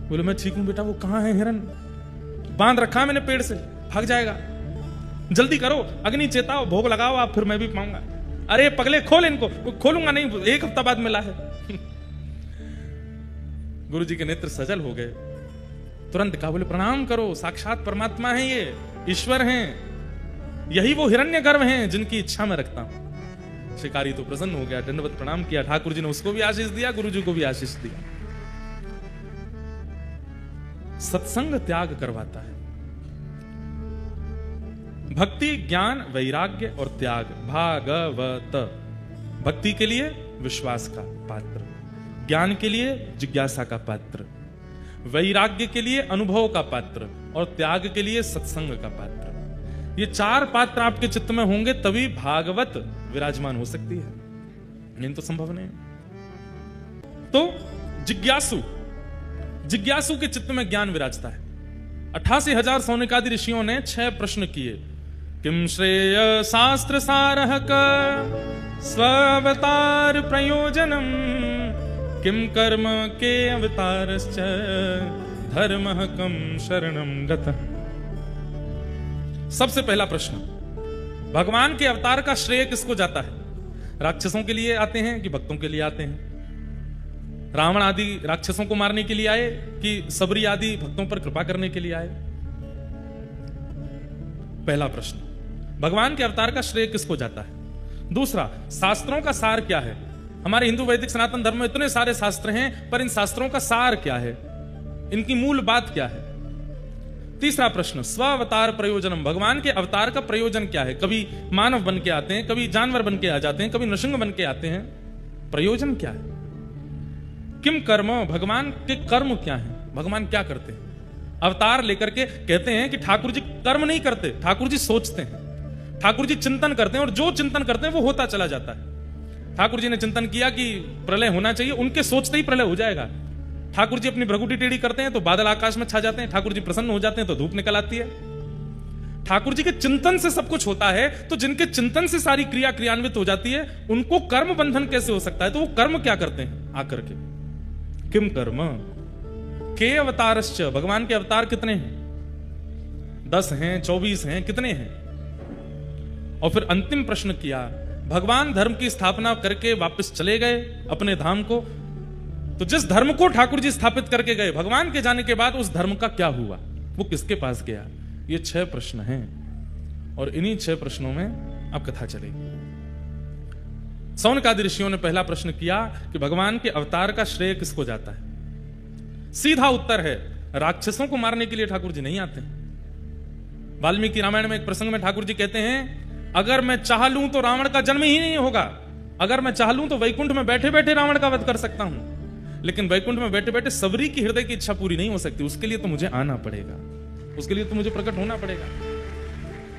बोले मैं ठीक हूं बेटा। वो कहां है हिरण? बांध रखा मैंने पेड़ से, भाग जाएगा, जल्दी करो, अग्नि चेताओ, भोग लगाओ आप, फिर मैं भी पाऊंगा। अरे पगले खोल इनको। खोलूंगा नहीं, 1 हफ्ता बाद मिला है। गुरु जी के नेत्र सजल हो गए। तुरंत कहा, बोले प्रणाम करो, साक्षात परमात्मा है, ये ईश्वर हैं, यही वो हिरण्यगर्भ हैं जिनकी इच्छा मैं रखता हूं। शिकारी तो प्रसन्न हो गया, दंडवत प्रणाम किया। ठाकुर जी ने उसको भी आशीष दिया, गुरु जी को भी आशीष दिया। सत्संग त्याग करवाता है। भक्ति, ज्ञान, वैराग्य और त्याग। भागवत भक्ति के लिए विश्वास का पात्र, ज्ञान के लिए जिज्ञासा का पात्र, वैराग्य के लिए अनुभव का पात्र और त्याग के लिए सत्संग का पात्र। ये 4 पात्र आपके चित्त में होंगे तभी भागवत विराजमान हो सकती है, नहीं तो संभव नहीं। तो जिज्ञासु के चित्त में ज्ञान विराजता है। 88,000 सौनिकादि ऋषियों ने 6 प्रश्न किए। किम श्रेय शास्त्र सारः स्वावतार प्रयोजनम, किम कर्म के अवतारश्च धर्मः कम शरणम गतः। सबसे पहला प्रश्न, भगवान के अवतार का श्रेय किसको जाता है? राक्षसों के लिए आते हैं कि भक्तों के लिए आते हैं? रावण आदि राक्षसों को मारने के लिए आए कि सबरी आदि भक्तों पर कृपा करने के लिए आए? पहला प्रश्न, भगवान के अवतार का श्रेय किसको जाता है? दूसरा, शास्त्रों का सार क्या है? हमारे हिंदू वैदिक सनातन धर्म में इतने सारे शास्त्र हैं, पर इन शास्त्रों का सार क्या है, इनकी मूल बात क्या है? तीसरा प्रश्न, स्वावतार प्रयोजनम, भगवान के अवतार का प्रयोजन क्या है? कभी मानव बन के आते हैं, कभी जानवर बन के आ जाते हैं, कभी नृसिंह बन के आते हैं, प्रयोजन क्या है? किम कर्म, भगवान के कर्म क्या है, भगवान क्या करते हैं? अवतार लेकर के कहते हैं कि ठाकुर जी कर्म नहीं करते, ठाकुर जी सोचते हैं, ठाकुर जी चिंतन करते हैं, और जो चिंतन करते हैं वो होता चला जाता है। ठाकुर जी ने चिंतन किया कि प्रलय होना चाहिए, उनके सोचते ही प्रलय हो जाएगा। ठाकुर जी अपनी भ्रगुटी टेढ़ी करते हैं तो बादल आकाश में छा जाते हैं, ठाकुर जी प्रसन्न हो जाते हैं तो धूप निकल आती है। ठाकुर जी के चिंतन से सब कुछ होता है, तो जिनके चिंतन से सारी क्रिया क्रियान्वित हो जाती है, उनको कर्म बंधन कैसे हो सकता है? तो वो कर्म क्या करते हैं आकर के? किम कर्म के अवतारश्च, भगवान के अवतार कितने हैं? 10 हैं, 24 हैं, कितने हैं? और फिर अंतिम प्रश्न किया, भगवान धर्म की स्थापना करके वापस चले गए अपने धाम को, तो जिस धर्म को ठाकुर जी स्थापित करके गए, भगवान के जाने के बाद उस धर्म का क्या हुआ, वो किसके पास गया? ये 6 प्रश्न हैं, और इन्हीं 6 प्रश्नों में अब कथा चलेगी। सौनकादि ऋषियों ने पहला प्रश्न किया कि भगवान के अवतार का श्रेय किसको जाता है? सीधा उत्तर है, राक्षसों को मारने के लिए ठाकुर जी नहीं आते। वाल्मीकि रामायण में एक प्रसंग में ठाकुर जी कहते हैं, अगर मैं चाह लूं तो रावण का जन्म ही नहीं होगा, अगर मैं चाह लूं तो वैकुंठ में बैठे बैठे रावण का वध कर सकता हूं, लेकिन वैकुंठ में बैठे बैठे सबरी की हृदय की इच्छा पूरी नहीं हो सकती, उसके लिए तो मुझे आना पड़ेगा, उसके लिए तो मुझे प्रकट होना पड़ेगा।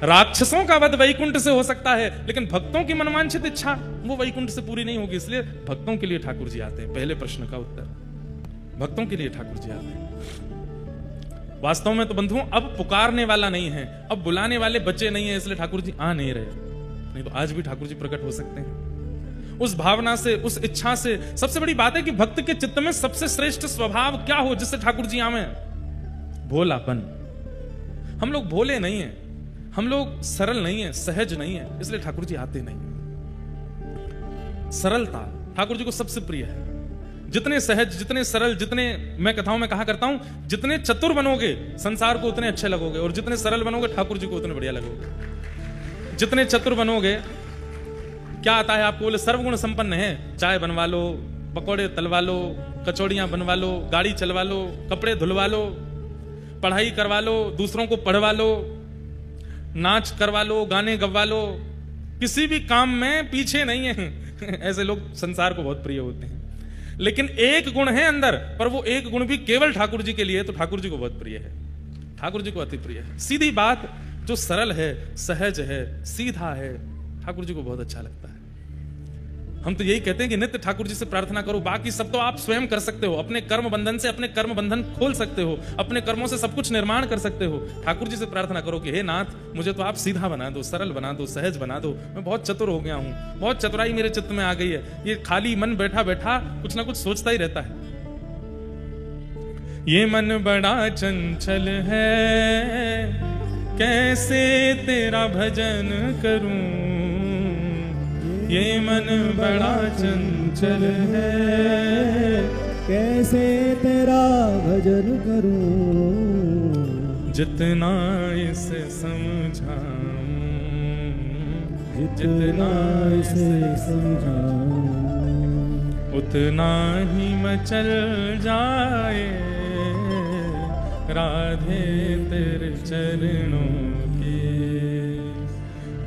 राक्षसों का वध वैकुंठ से हो सकता है, लेकिन भक्तों की मनवांछित इच्छा वो वैकुंठ से पूरी नहीं होगी, इसलिए भक्तों के लिए ठाकुर जी आते हैं। पहले प्रश्न का उत्तर, भक्तों के लिए ठाकुर जी आते हैं। वास्तव में तो बंधुओं, अब पुकारने वाला नहीं है, अब बुलाने वाले बच्चे नहीं है, इसलिए ठाकुर जी आ नहीं रहे, नहीं तो आज भी ठाकुर जी प्रकट हो सकते हैं। उस भावना से, उस इच्छा से। सबसे बड़ी बात है कि भक्त के चित्त में सबसे श्रेष्ठ स्वभाव क्या हो जिससे ठाकुर जी आवे? भोलापन। हम लोग भोले नहीं है, हम लोग सरल नहीं है, सहज नहीं है, इसलिए ठाकुर जी आते नहीं। सरलता ठाकुर जी को सबसे प्रिय है। जितने सहज, जितने सरल, जितने, मैं कथाओं में कहा करता हूं, जितने चतुर बनोगे संसार को उतने अच्छे लगोगे, और जितने सरल बनोगे ठाकुर जी को उतने बढ़िया लगोगे। जितने चतुर बनोगे, क्या आता है आपको, बोले सर्वगुण संपन्न है, चाय बनवा लो, पकौड़े तलवा लो, कचौड़ियां बनवा लो, गाड़ी चलवा लो, कपड़े धुलवा लो, पढ़ाई करवा लो, दूसरों को पढ़वा लो, नाच करवा लो, गाने गवा लो, किसी भी काम में पीछे नहीं है। ऐसे लोग संसार को बहुत प्रिय होते हैं। लेकिन एक गुण है अंदर, पर वो एक गुण भी केवल ठाकुर जी के लिए, तो ठाकुर जी को बहुत प्रिय है, ठाकुर जी को अति प्रिय है। सीधी बात, जो सरल है, सहज है, सीधा है, ठाकुर जी को बहुत अच्छा लगता है। हम तो यही कहते हैं कि नित्य ठाकुर जी से प्रार्थना करो, बाकी सब तो आप स्वयं कर सकते हो। अपने कर्म बंधन से अपने कर्म बंधन खोल सकते हो, अपने कर्मों से सब कुछ निर्माण कर सकते हो। ठाकुर जी से प्रार्थना करो कि हे नाथ, मुझे तो आप सीधा बना दो, सरल बना दो, सहज बना दो। मैं बहुत चतुर हो गया हूं, बहुत चतुराई मेरे चित्त में आ गई है। ये खाली मन बैठा बैठा कुछ ना कुछ सोचता ही रहता है। ये मन बड़ा चंचल है, कैसे तेरा भजन करूं। ये मन बड़ा चंचल है, कैसे तेरा भजन करूं। जितना इसे समझाऊं, जितना इसे समझाऊं, उतना ही मचल जाए राधे तेरे चरणों की।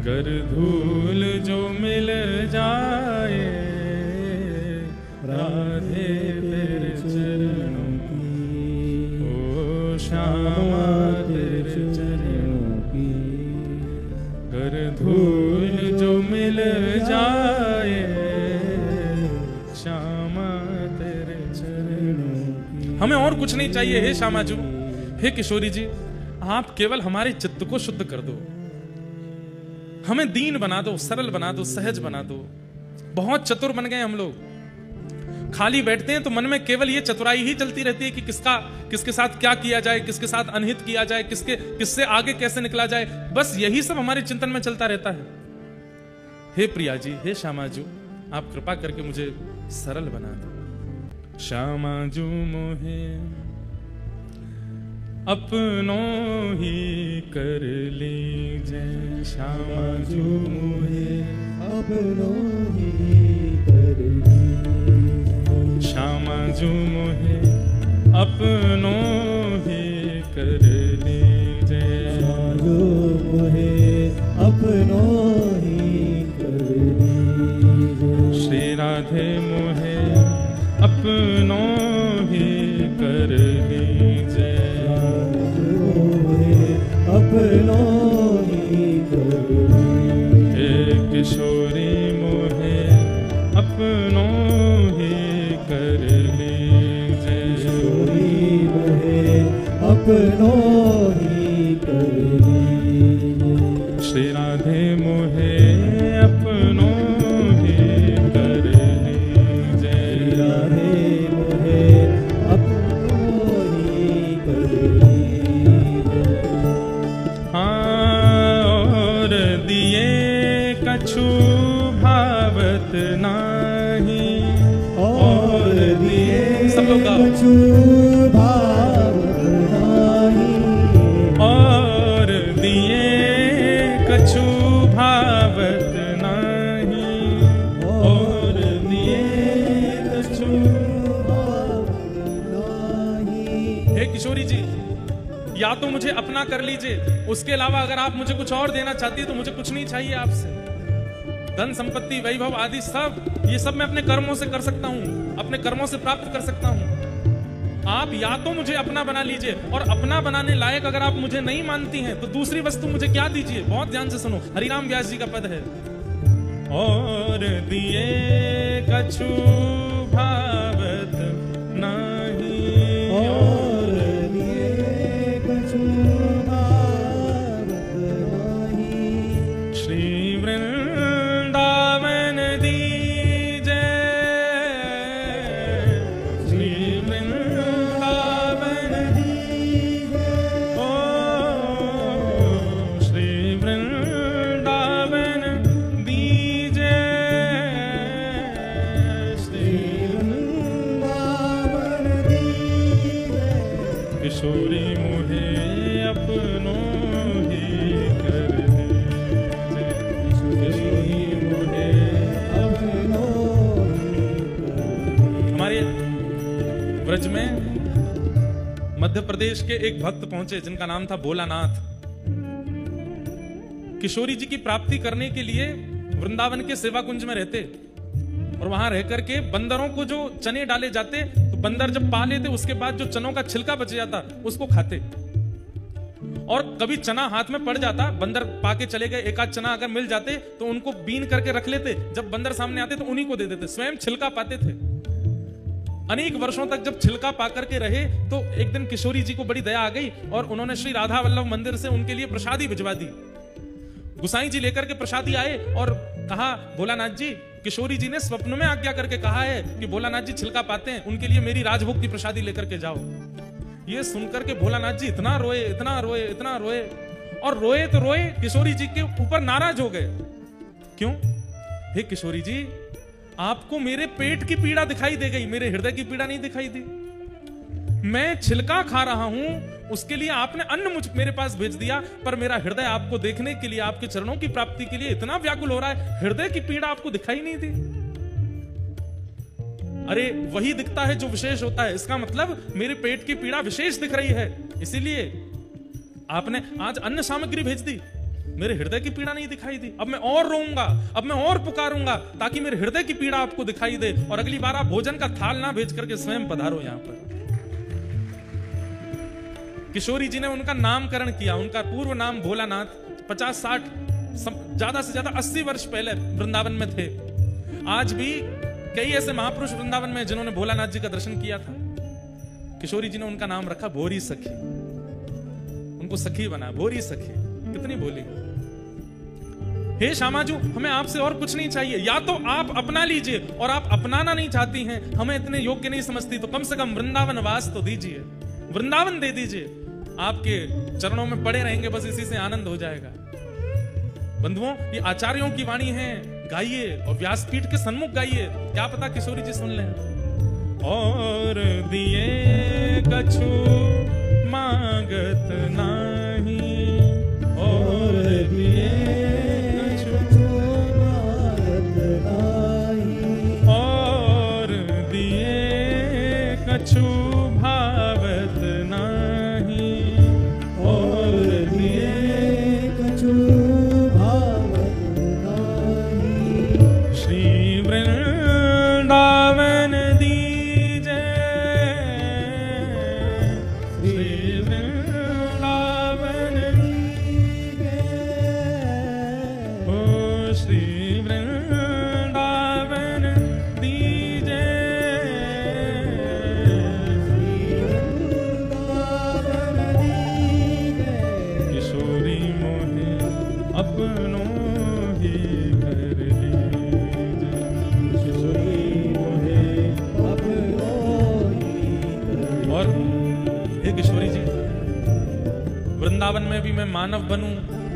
गर धूल जो मिल जाए राधे तेरे चरणों की, ओ श्यामा तेरे चरणों की। गर धूल जो मिल जाए श्यामा तेरे चरणों की। हमें और कुछ नहीं चाहिए हे श्यामा जी, हे किशोरी जी, आप केवल हमारे चित्त को शुद्ध कर दो, हमें दीन बना दो, सरल बना दो, सहज बना दो। बहुत चतुर बन गए हम लोग, खाली बैठते हैं तो मन में केवल ये चतुराई ही चलती रहती है कि किसके साथ क्या किया जाए, किसके साथ अनहित किया जाए, किससे आगे कैसे निकला जाए, बस यही सब हमारे चिंतन में चलता रहता है। हे प्रिया जी, हे श्यामा जी, आप कृपा करके मुझे सरल बना दो। श्यामा जी मोहे अपनों ही कर लीजिए, श्यामा जी मोहे अपनों ही कर लीजिए। श्यामा जी मोहे अपनों ही कर लीजिए। जो मोहे अपनों ही कर लीजिए। श्री राधे मोहे अपनों ही कर लीजिए। अपनों ही कर लीजिए। हे किशोरी मोहे अपनों ही कर लीजिए। किशोरी मोहे अपनों ही कर लीजिए। श्री राधे मोहे अपनों ही कर लीजिए। राधे मोहे अपनों ही कर लीजिए। और दिए कछु भावत नाही, और दिए सब लोग गाओ। कछु भावत नाही, और दिए कछु भावत नाही, और दिए कछु भावत नाही। हे किशोरी जी, या तो मुझे अपना कर लीजिए, उसके अलावा अगर आप मुझे कुछ और देना चाहती है तो मुझे कुछ नहीं चाहिए आपसे। धन संपत्ति वैभव आदि सब, ये सब मैं अपने कर्मों से कर सकता हूँ, अपने कर्मों से प्राप्त कर सकता हूँ। आप या तो मुझे अपना बना लीजिए, और अपना बनाने लायक अगर आप मुझे नहीं मानती हैं तो दूसरी वस्तु मुझे क्या दीजिए। बहुत ध्यान से सुनो, हरिराम व्यास जी का पद है। और दिए कछु भावत नहीं, और दिए कछु भावत नाही। श्री वृंदावन दीजे, श्री वृंदावन दीजिए। ओ श्री वृंदावन दीजे। किशोरी मुहे अपनों ही कर दीजिए, किशोरी मुहे हमारे ब्रज में मध्य प्रदेश के एक भक्त पहुंचे जिनका नाम था भोलानाथ। किशोरी जी की प्राप्ति करने के लिए वृंदावन के सेवा कुंज में रहते और वहां रह करके बंदरों को जो चने डाले जाते तो बंदर जब पा लेते उसके बाद जो चनों का छिलका बच जाता उसको खाते। और कभी चना हाथ में पड़ जाता, बंदर पाके चले गए, एक आध चना अगर मिल जाते तो उनको बीन करके रख लेते, जब बंदर सामने आते तो उन्हीं को दे देते, स्वयं छिलका पाते थे। अनेक वर्षों तक जब छिलका पाकर के रहे तो एक दिन किशोरी जी को बड़ी दया आ गई और उन्होंने श्री राधा वल्लभ मंदिर से उनके लिए प्रसादी भिजवा दी। गुसाई जी लेकर के प्रसादी आए और कहा, भोलानाथ जी, किशोरी जी ने स्वप्न में आज्ञा करके कहा है कि भोलानाथ जी छिलका पाते हैं, उनके लिए मेरी राजभोग की प्रसादी लेकर के जाओ। ये सुनकर के भोलानाथ जी इतना रोए, इतना रोए, इतना रोए, और रोए तो रोए, किशोरी जी के ऊपर नाराज हो गए। क्यों? हे किशोरी जी, आपको मेरे पेट की पीड़ा दिखाई दे गई, मेरे हृदय की पीड़ा नहीं दिखाई दी। मैं छिलका खा रहा हूं, उसके लिए आपने अन्न मेरे पास भेज दिया, पर मेरा हृदय आपको देखने के लिए, आपके चरणों की प्राप्ति के लिए इतना व्याकुल हो रहा है, हृदय की पीड़ा आपको दिखाई नहीं दी। अरे वही दिखता है जो विशेष होता है, इसका मतलब मेरे पेट की पीड़ा विशेष दिख रही है, इसीलिए आपने आज अन्न सामग्री भेज दी, मेरे हृदय की पीड़ा नहीं दिखाई दी। अब मैं और रोऊंगा, अब मैं और पुकारूंगा ताकि मेरे हृदय की पीड़ा आपको दिखाई दे, और अगली बार आप भोजन का थाल ना भेज करके स्वयं पधारो यहां पर। किशोरी जी ने उनका नामकरण किया, उनका पूर्व नाम भोलानाथ 50-60 ज्यादा से ज्यादा 80 वर्ष पहले वृंदावन में थे। आज भी कई ऐसे महापुरुष वृंदावन में जिन्होंने भोलानाथ जी का दर्शन किया था। किशोरी जी ने उनका नाम रखा भोरी सखी, उनको सखी बना, भोरी सखी। कितनी बोली। हे श्यामाजू, हमें आपसे और कुछ नहीं चाहिए, या तो आप अपना लीजिए, और आप अपनाना नहीं चाहती हैं, हमें इतने योग्य नहीं समझती, तो कम से कम वृंदावन वास तो दीजिए, वृंदावन दे दीजिए, आपके चरणों में पड़े रहेंगे, बस इसी से आनंद हो जाएगा। बंधुओं, ये आचार्यों की वाणी है, गाइए और व्यासपीठ के सन्मुख गाइए, क्या पता किशोरी जी सुन लें। और दिए कछु मांगत नाही, और दिए कछु मांगत नाही, और दिए कछु भावत नाही, और दिए कछु भावत नाही। श्री वृंदावन दीजे, श्री वृंदावन दीजे, ओ श्री वृंदावन दीजे, किशोरी मोहे अपनों ही कर लीजिए, किशोरी मोहे अपनों ही कर। और हे किशोरी जी, वृंदावन में भी मैं मानव बनूं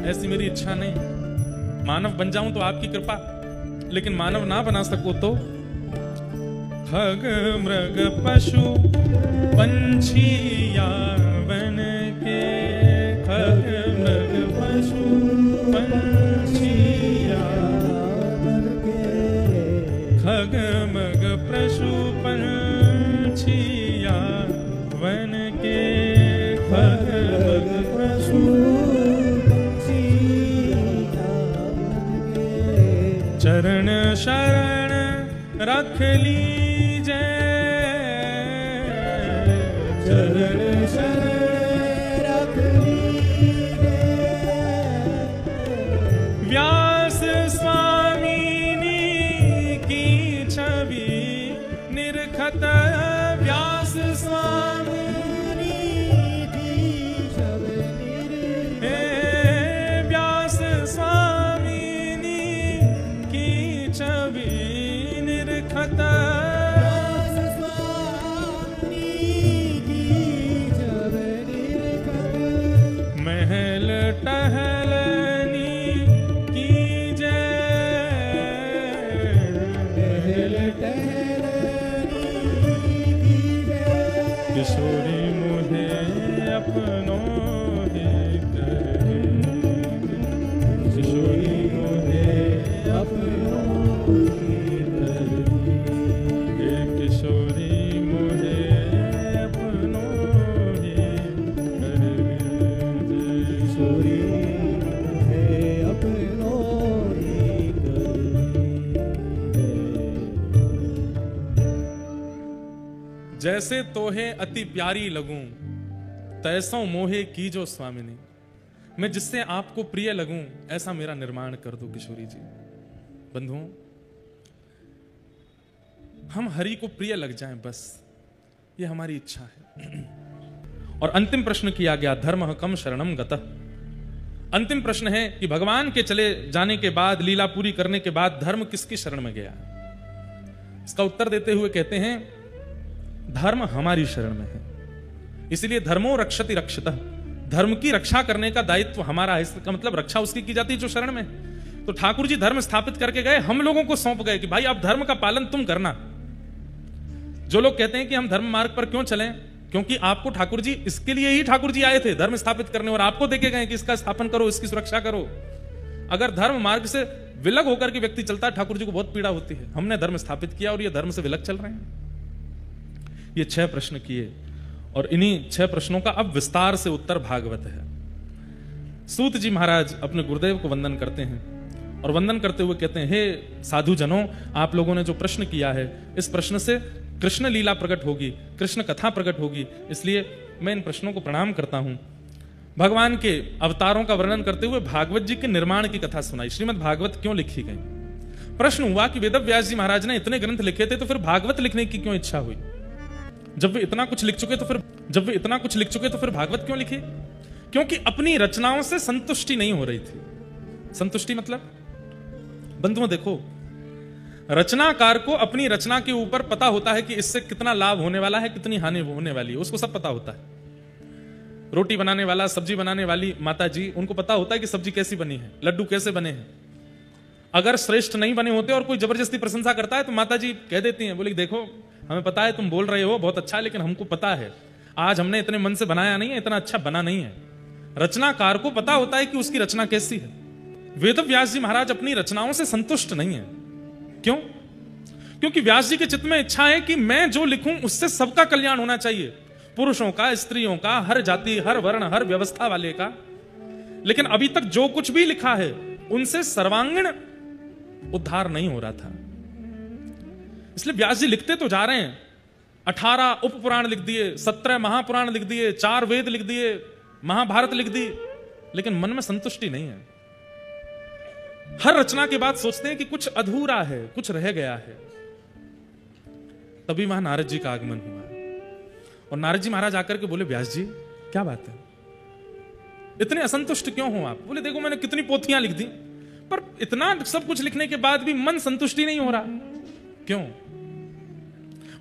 ऐसी मेरी इच्छा नहीं। मानव बन जाऊं तो आपकी कृपा, लेकिन मानव ना बना सको तो खग मृग पशु पंछी यावन के, खग मृग पशु पंछी यावन के, खग मृग पशु पंछी यावन के, खग मृग पशु पंछी यावन के, चरण शरण रख लीजे, चरण शरण रख लीजे। व्यास स्वामिनी की छवि निरखत, व्यास स्वामिनी की छवि निरखत, व्यास स्वामिनी की छवि निरखत, महल टहलनी की जय, महल टहलनी की जय, किशोरी मुहे जैसे तोहे अति प्यारी लगूं, तैसों मोहे की जो स्वामिनी। मैं जिससे आपको प्रिय लगूं, ऐसा मेरा निर्माण कर दो किशोरी जी। बंधुओं, हम हरि को प्रिय लग जाएं, बस ये हमारी इच्छा है। और अंतिम प्रश्न किया गया, धर्म कम शरणम गतः। अंतिम प्रश्न है कि भगवान के चले जाने के बाद, लीला पूरी करने के बाद धर्म किसकी शरण में गया? इसका उत्तर देते हुए कहते हैं, धर्म हमारी शरण में है, इसलिए धर्मो रक्षति रक्षितः। धर्म की रक्षा करने का दायित्व हमारा है। इसका मतलब रक्षा उसकी की जाती है जो शरण में है। तो ठाकुर जी धर्म स्थापित करके गए, हम लोगों को सौंप गए कि भाई अब धर्म का पालन तुम करना। जो लोग कहते हैं कि हम धर्म मार्ग पर क्यों चलें, क्योंकि आपको ठाकुर जी, इसके लिए ही ठाकुर जी आए थे धर्म स्थापित करने, और आपको देखे गए कि इसका स्थापन करो, इसकी सुरक्षा करो। अगर धर्म मार्ग से विलग होकर के व्यक्ति चलता है, ठाकुर जी को बहुत पीड़ा होती है। हमने धर्म स्थापित किया और ये धर्म से विलग चल रहे हैं। ये 6 प्रश्न किए, और इन्हीं 6 प्रश्नों का अब विस्तार से उत्तर भागवत है। सूत जी महाराज अपने गुरुदेव को वंदन करते हैं, और वंदन करते हुए कहते हैं, हे साधु जनों, आप लोगों ने जो प्रश्न किया है, इस प्रश्न से कृष्ण लीला प्रकट होगी, कृष्ण कथा प्रकट होगी, इसलिए मैं इन प्रश्नों को प्रणाम करता हूं। भगवान के अवतारों का वर्णन करते हुए भागवत जी के निर्माण की कथा सुनाई। श्रीमद् भागवत क्यों लिखी गई? प्रश्न हुआ कि वेदव्यास जी महाराज ने इतने ग्रंथ लिखे थे, तो फिर भागवत लिखने की क्यों इच्छा हुई? जब वे इतना कुछ लिख चुके तो फिर भागवत क्यों लिखे? क्योंकि अपनी रचनाओं से संतुष्टि नहीं हो रही थी। संतुष्टि मतलब, बंधुओं देखो, रचनाकार को अपनी रचना के ऊपर पता होता है कि इससे कितना लाभ होने वाला है, कितनी हानि होने वाली है, उसको सब पता होता है। रोटी बनाने वाला, सब्जी बनाने वाली माता जी, उनको पता होता है कि सब्जी कैसी बनी है, लड्डू कैसे बने हैं। अगर श्रेष्ठ नहीं बने होते और कोई जबरदस्ती प्रशंसा करता है तो माता जी कह देती हैं, बोले देखो हमें पता है तुम बोल रहे हो बहुत अच्छा है, लेकिन हमको पता है आज हमने इतने मन से बनाया नहीं है, इतना अच्छा बना नहीं है। रचनाकार को पता होता है कि उसकी रचना कैसी है। वेदव्यास जी महाराज अपनी रचनाओं से संतुष्ट नहीं है। क्यों? क्योंकि व्यास जी के चित्त में इच्छा है कि मैं जो लिखूं उससे सबका कल्याण होना चाहिए, पुरुषों का, स्त्रियों का, हर जाति, हर वर्ण, हर व्यवस्था वाले का। लेकिन अभी तक जो कुछ भी लिखा है उनसे सर्वांगीण उद्धार नहीं हो रहा था। इसलिए व्यास जी लिखते तो जा रहे हैं, 18 उपपुराण लिख दिए, 17 महापुराण लिख दिए, 4 वेद लिख दिए, महाभारत लिख दी, लेकिन मन में संतुष्टि नहीं है। हर रचना के बाद सोचते हैं कि कुछ अधूरा है, कुछ रह गया है। तभी वहां नारद जी का आगमन हुआ, और नारद जी महाराज आकर के बोले, व्यास जी क्या बात है, इतने असंतुष्ट क्यों हो आप? बोले देखो मैंने कितनी पोथियां लिख दी, पर इतना सब कुछ लिखने के बाद भी मन संतुष्टि नहीं हो रहा। क्यों?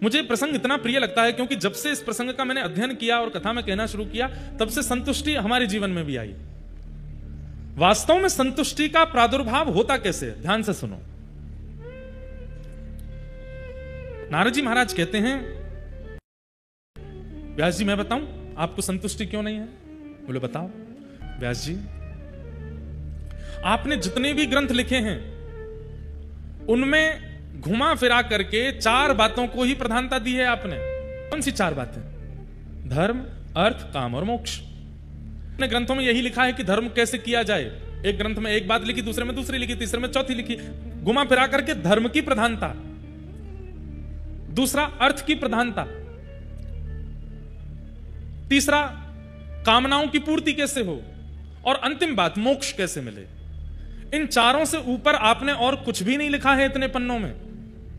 मुझे प्रसंग इतना प्रिय लगता है क्योंकि जब से इस प्रसंग का मैंने अध्ययन किया और कथा में कहना शुरू किया, तब से संतुष्टि हमारे जीवन में भी आई। वास्तव में संतुष्टि का प्रादुर्भाव होता कैसे? ध्यान से सुनो। नारद जी महाराज कहते हैं, व्यास जी मैं बताऊं आपको संतुष्टि क्यों नहीं है? बोले बताओ। व्यास जी आपने जितने भी ग्रंथ लिखे हैं उनमें घुमा फिरा करके 4 बातों को ही प्रधानता दी है आपने। कौन सी 4 बातें? धर्म, अर्थ, काम और मोक्ष। अपने ग्रंथों में यही लिखा है कि धर्म कैसे किया जाए। एक ग्रंथ में एक बात लिखी, दूसरे में दूसरी लिखी, तीसरे में चौथी लिखी। घुमा फिरा करके धर्म की प्रधानता, दूसरा अर्थ की प्रधानता, तीसरा कामनाओं की पूर्ति कैसे हो, और अंतिम बात मोक्ष कैसे मिले। इन 4 से ऊपर आपने और कुछ भी नहीं लिखा है इतने पन्नों में।